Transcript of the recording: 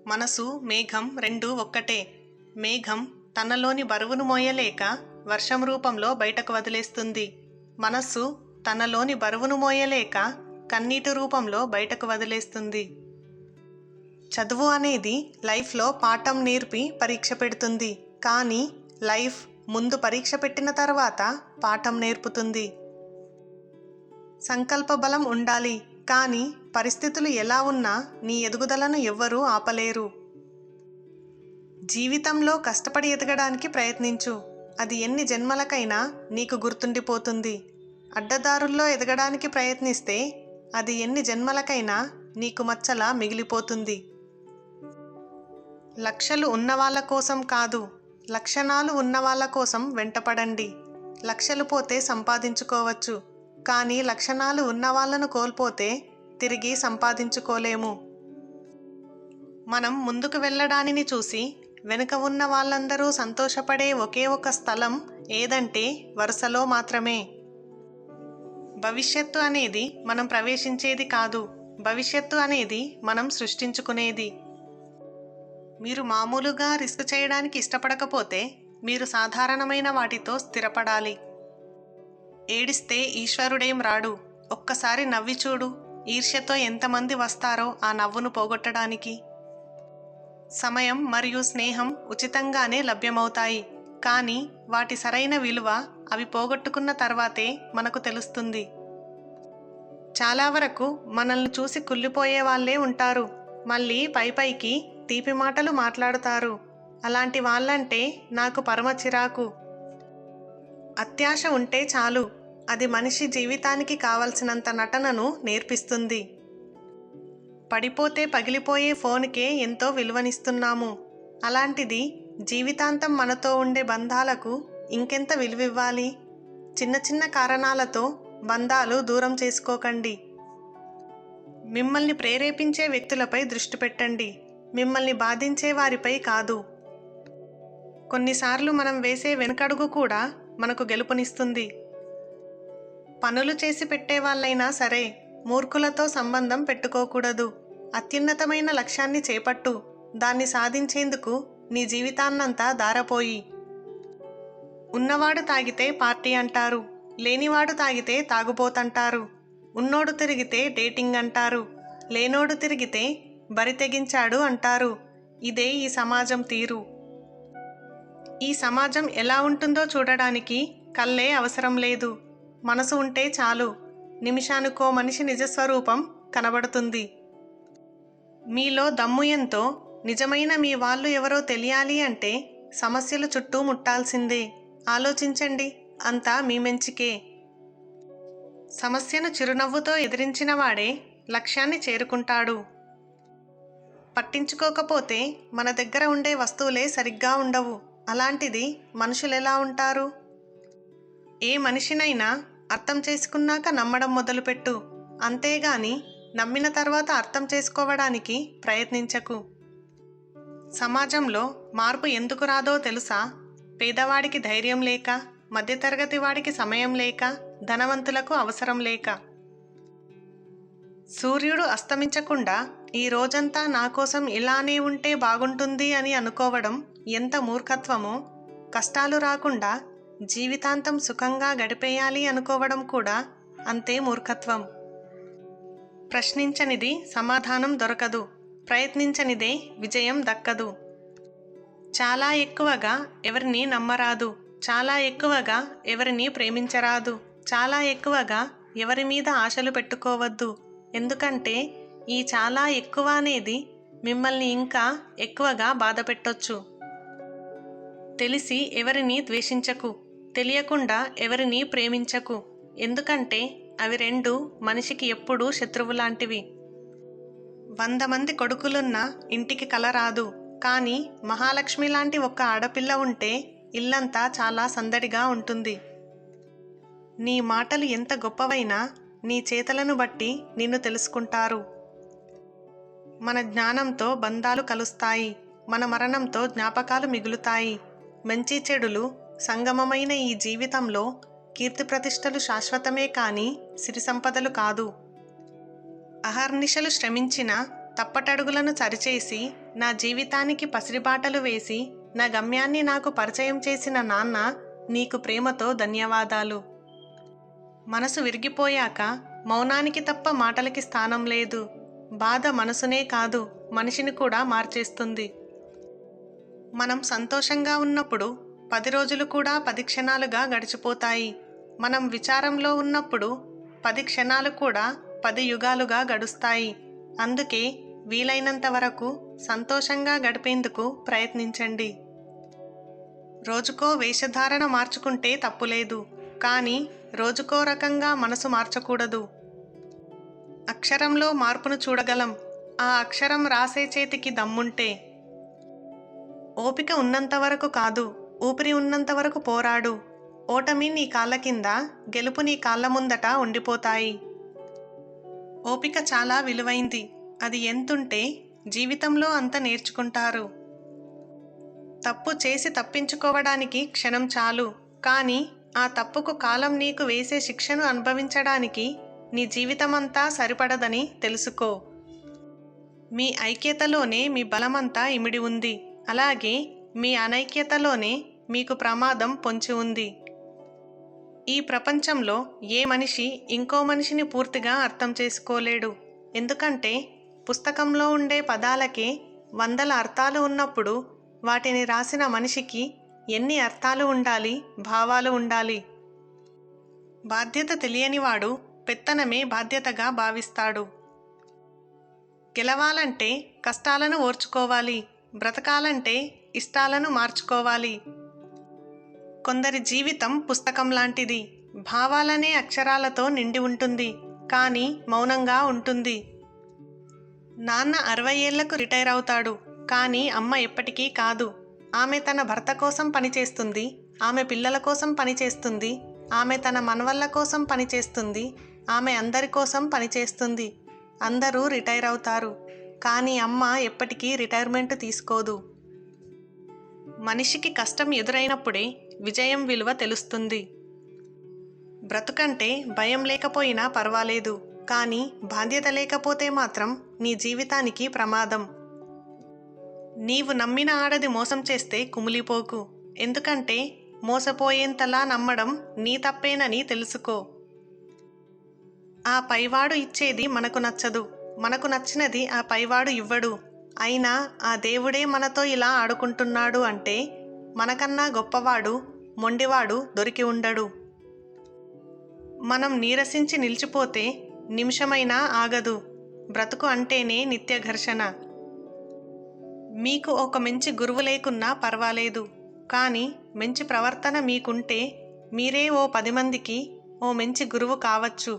మనసు మేఘం రెండూ ఒక్కటే. మేఘం తనలోని బరువును మోయలేక వర్షం రూపంలో బయటకు వదిలేస్తుంది. మనస్సు తనలోని బరువును మోయలేక కన్నీటి రూపంలో బయటకు వదిలేస్తుంది. చదువు అనేది లైఫ్లో పాఠం నేర్పి పరీక్ష పెడుతుంది. కానీ లైఫ్ ముందు పరీక్ష పెట్టిన తర్వాత పాఠం నేర్పుతుంది. సంకల్ప బలం ఉండాలి, కానీ పరిస్థితులు ఎలా ఉన్నా నీ ఎదుగుదలను ఎవ్వరూ ఆపలేరు. జీవితంలో కష్టపడి ఎదగడానికి ప్రయత్నించు. అది ఎన్ని జన్మలకైనా నీకు గుర్తుండిపోతుంది. అడ్డదారుల్లో ఎదగడానికి ప్రయత్నిస్తే అది ఎన్ని జన్మలకైనా నీకు మచ్చలా మిగిలిపోతుంది. లక్షలు ఉన్నవాళ్ళ కోసం కాదు, లక్షణాలు ఉన్నవాళ్ళ కోసం వెంటపడండి. లక్షలు పోతే సంపాదించుకోవచ్చు, కానీ లక్షణాలు ఉన్నవాళ్ళను కోల్పోతే తిరిగి సంపాదించుకోలేము. మనం ముందుకు వెళ్ళడానిని చూసి వెనుక ఉన్న వాళ్ళందరూ సంతోషపడే ఒకే ఒక స్థలం ఏదంటే వరుసలో మాత్రమే. భవిష్యత్తు అనేది మనం ప్రవేశించేది కాదు, భవిష్యత్తు అనేది మనం సృష్టించుకునేది. మీరు మామూలుగా రిస్క్ చేయడానికి ఇష్టపడకపోతే మీరు సాధారణమైన వాటితో స్థిరపడాలి. ఏడిస్తే ఈశ్వరుడేం రాడు. ఒక్కసారి నవ్వి చూడు. ఈర్ష్యతో ఎంతమంది వస్తారో ఆ నవ్వును పోగొట్టడానికి. సమయం మరియు స్నేహం ఉచితంగానే లభ్యమవుతాయి, కానీ వాటి సరైన విలువ అవి పోగొట్టుకున్న తర్వాతే మనకు తెలుస్తుంది. చాలా వరకు మనల్ని చూసి కుళ్ళిపోయే వాళ్ళే ఉంటారు, మళ్ళీ పైపైకి తీపి మాటలు మాట్లాడుతారు. అలాంటి వాళ్ళంటే నాకు పరమ చిరాకు. అత్యాశ ఉంటే చాలు, అది మనిషి జీవితానికి కావలసినంత నటనను నేర్పిస్తుంది. పడిపోతే పగిలిపోయే ఫోన్కే ఎంతో విలువనిస్తున్నాము, అలాంటిది జీవితాంతం మనతో ఉండే బంధాలకు ఇంకెంత విలువివ్వాలి? చిన్న చిన్న కారణాలతో బంధాలు దూరం చేసుకోకండి. మిమ్మల్ని ప్రేరేపించే వ్యక్తులపై దృష్టి పెట్టండి, మిమ్మల్ని బాధించే వారిపై కాదు. కొన్నిసార్లు మనం వేసే వెనుకడుగు కూడా మనకు గెలుపునిస్తుంది. పనులు చేసి పెట్టేవాళ్ళైనా సరే మూర్ఖులతో సంబంధం పెట్టుకోకూడదు. అత్యున్నతమైన లక్ష్యాన్ని చేపట్టు, దాన్ని సాధించేందుకు నీ జీవితాన్నంతా దారపోయి. ఉన్నవాడు తాగితే పార్టీ అంటారు, లేనివాడు తాగితే తాగుబోతంటారు. ఉన్నోడు తిరిగితే డేటింగ్ అంటారు, లేనోడు తిరిగితే బరి తెగించాడు అంటారు. ఇదే ఈ సమాజం తీరు. ఈ సమాజం ఎలా ఉంటుందో చూడడానికి కళ్ళే అవసరం లేదు, మనసు ఉంటే చాలు. నిమిషానికో మనిషి నిజస్వరూపం కనబడుతుంది. మీలో దమ్ము ఎంతో, నిజమైన మీ వాళ్ళు ఎవరో తెలియాలి అంటే సమస్యలు చుట్టూ ముట్టాల్సిందే. ఆలోచించండి, అంతా మీ మంచికే. సమస్యను చిరునవ్వుతో ఎదిరించిన వాడే లక్ష్యాన్ని చేరుకుంటాడు. పట్టించుకోకపోతే మన దగ్గర ఉండే వస్తువులే సరిగ్గా ఉండవు, అలాంటిది మనుషులెలా ఉంటారు? ఏ మనిషినైనా అర్థం చేసుకున్నాక నమ్మడం మొదలుపెట్టు, అంతేగాని నమ్మిన తర్వాత అర్థం చేసుకోవడానికి ప్రయత్నించకు. సమాజంలో మార్పు ఎందుకు రాదో తెలుసా? పేదవాడికి ధైర్యం లేక, మధ్యతరగతి వాడికి సమయం లేక, ధనవంతులకు అవసరం లేక. సూర్యుడు అస్తమించకుండా ఈ రోజంతా నా కోసం ఇలానే ఉంటే బాగుంటుంది అని అనుకోవడం ఎంత మూర్ఖత్వమో, కష్టాలు రాకుండా జీవితాంతం సుఖంగా గడిపేయాలి అనుకోవడం కూడా అంతే మూర్ఖత్వం. ప్రశ్నించనిది సమాధానం దొరకదు, ప్రయత్నించనిదే విజయం దక్కదు. చాలా ఎక్కువగా ఎవరిని నమ్మరాదు, చాలా ఎక్కువగా ఎవరిని ప్రేమించరాదు, చాలా ఎక్కువగా ఎవరి మీద ఆశలు పెట్టుకోవద్దు. ఎందుకంటే ఈ చాలా ఎక్కువ అనేది మిమ్మల్ని ఇంకా ఎక్కువగా బాధ పెట్టొచ్చు. తెలిసి ఎవరిని ద్వేషించకు, తెలియకుండా ఎవరిని ప్రేమించకు. ఎందుకంటే అవి రెండు మనిషికి ఎప్పుడూ శత్రువులాంటివి. 100 మంది కొడుకులున్న ఇంటికి కల రాదు, కానీ మహాలక్ష్మి లాంటి ఒక్క ఆడపిల్ల ఉంటే ఇల్లంతా చాలా సందడిగా ఉంటుంది. నీ మాటలు ఎంత గొప్పవైనా నీ చేతలను బట్టి నిన్ను తెలుసుకుంటారు. మన జ్ఞానంతో బంధాలు కలుస్తాయి, మన మరణంతో జ్ఞాపకాలు మిగులుతాయి. మంచి చెడులు సంగమమైన ఈ జీవితంలో కీర్తి ప్రతిష్టలు శాశ్వతమే కానీ సిరి సంపదలు కాదు. అహర్నిశలు శ్రమించిన తప్పటడుగులను సరిచేసి నా జీవితానికి పసిరిబాటలు వేసి నా గమ్యాన్ని నాకు పరిచయం చేసిన నాన్న, నీకు ప్రేమతో ధన్యవాదాలు. మనసు విరిగిపోయాక మౌనానికి తప్ప మాటలకి స్థానం లేదు. బాధ మనసునే కాదు, మనిషిని కూడా మార్చేస్తుంది. మనం సంతోషంగా ఉన్నప్పుడు 10 రోజులు కూడా 10 క్షణాలుగా గడిచిపోతాయి. మనం విచారంలో ఉన్నప్పుడు 10 క్షణాలు కూడా 10 యుగాలుగా గడుస్తాయి. అందుకే వీలైనంత వరకు సంతోషంగా గడిపేందుకు ప్రయత్నించండి. రోజుకో వేషధారణ మార్చుకుంటే తప్పులేదు, కానీ రోజుకో రకంగా మనసు మార్చకూడదు. అక్షరంలో మార్పును చూడగలం, ఆ అక్షరం రాసే చేతికి దమ్ముంటే. ఓపిక ఉన్నంతవరకు కాదు, ఊపిరి ఉన్నంతవరకు పోరాడు. ఓటమి నీ కాళ్ళ కింద, గెలుపు నీ కాళ్ళ ముందట ఉండిపోతాయి. ఓపిక చాలా విలువైంది. అది ఎంతుంటే జీవితంలో అంత నేర్చుకుంటారు. తప్పు చేసి తప్పించుకోవడానికి క్షణం చాలు, కానీ ఆ తప్పుకు కాలం నీకు వేసే శిక్షను అనుభవించడానికి నీ జీవితమంతా సరిపడదని తెలుసుకో. మీ ఐక్యతలోనే మీ బలమంతా ఇమిడి ఉంది. అలాగే మీ అనైక్యతలోనే మీకు ప్రమాదం పొంచి ఉంది. ఈ ప్రపంచంలో ఏ మనిషి ఇంకో మనిషిని పూర్తిగా అర్థం చేసుకోలేడు. ఎందుకంటే పుస్తకంలో ఉండే పదాలకే 100 అర్థాలు ఉన్నప్పుడు వాటిని రాసిన మనిషికి ఎన్ని అర్థాలు ఉండాలి, భావాలు ఉండాలి. బాధ్యత తెలియనివాడు పెత్తనమే బాధ్యతగా భావిస్తాడు. గెలవాలంటే కష్టాలను ఓర్చుకోవాలి, బ్రతకాలంటే ఇష్టాలను మార్చుకోవాలి. కొందరి జీవితం పుస్తకం లాంటిది. భావాలనే అక్షరాలతో నిండి ఉంటుంది, కానీ మౌనంగా ఉంటుంది. నాన్న 60 ఏళ్లకు రిటైర్ అవుతాడు, కానీ అమ్మ ఎప్పటికీ కాదు. ఆమె తన భర్త కోసం పనిచేస్తుంది, ఆమె పిల్లల కోసం పనిచేస్తుంది, ఆమె తన మనవళ్ళ కోసం పనిచేస్తుంది, ఆమె అందరి కోసం పనిచేస్తుంది. అందరూ రిటైర్ అవుతారు, కానీ అమ్మ ఎప్పటికీ రిటైర్మెంట్ తీసుకోదు. మనిషికి కష్టం ఎదురైనప్పుడే విజయం విలువ తెలుస్తుంది. బ్రతుకంటే భయం లేకపోయినా పర్వాలేదు, కానీ బాధ్యత లేకపోతే మాత్రం నీ జీవితానికి ప్రమాదం. నీవు నమ్మిన ఆడది మోసం చేస్తే కుమిలిపోకు, ఎందుకంటే మోసపోయేంతలా నమ్మడం నీ తప్పేనని తెలుసుకో. ఆ పైవాడు ఇచ్చేది మనకు నచ్చదు, మనకు నచ్చినది ఆ పైవాడు ఇవ్వడు. అయినా ఆ దేవుడే మనతో ఇలా ఆడుకుంటున్నాడు అంటే మనకన్నా గొప్పవాడు, మొండివాడు దొరికి ఉండడు. మనం నీరసించి నిలిచిపోతే నిమిషమైనా ఆగదు. బ్రతుకు అంటేనే నిత్య ఘర్షణ. మీకు ఒక మంచి గురువు లేకున్నా పర్వాలేదు, కానీ మంచి ప్రవర్తన మీకుంటే మీరే ఓ 10 మందికి ఓ మంచి గురువు కావచ్చు.